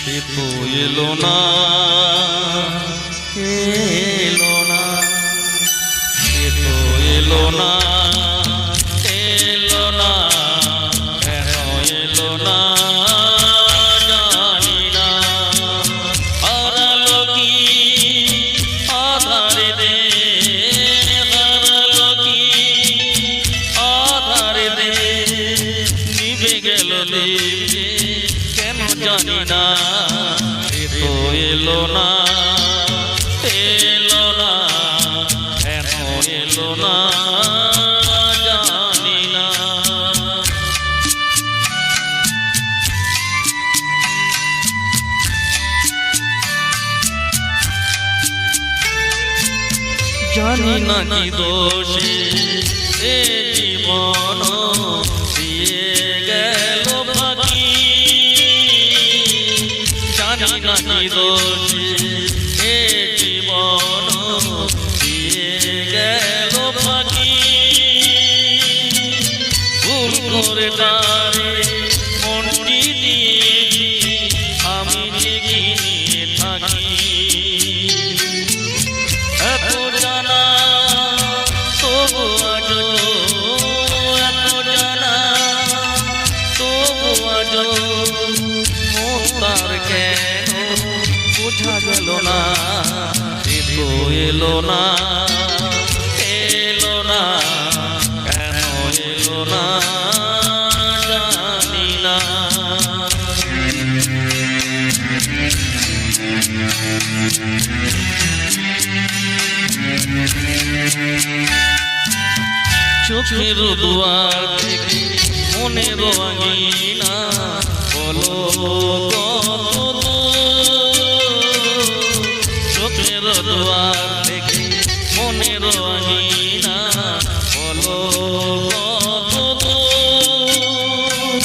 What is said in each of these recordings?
সে তো এলো না, এলো না, সে তো এলো না, এলো না, কেন এলো না জানি না। হারালো কি আধারে দে, হারালো কি আধারে দে, নিভে গেল দে কেন জানি না। সে তো এলো না, এলো না, কেন এলো না জানি না। জানি না কি দোষে এ জীবন দিয়ে গেল ফাঁকি, জানি না কি দোষে এ জীবন দিয়ে গেল ফাঁকি। ভুল করে তারে মনটি দিয়েছি আমি জেগে নিয়ে থাকি। এত জানা তবু আজো, এত জানা তবু আজো মন তার কেন বোঝা গেল না। সে তো এলো না, এলো না, কেন এলো না জানি না। চোখের দুয়ার থেকে মনের আঙিনা বলো কত দূর। চোখের দুয়ার থেকে মনের আঙিনা বলো কত দূর।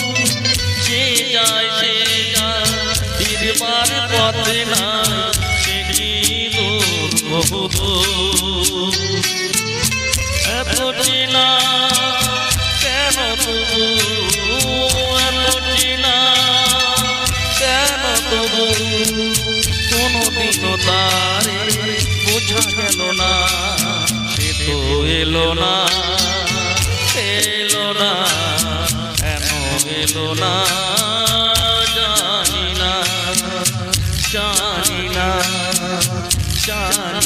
যে যায় সে যায় ফিরবার পথে না, সে কি দূর বহু দূর। এত চেনা কেন তবু, এত চেনা কেন তবু কোনদিনও তারে বোঝা গেল না। সে তো এলো না, এলো না, কেন এলো না জানি না, জানি না, জানি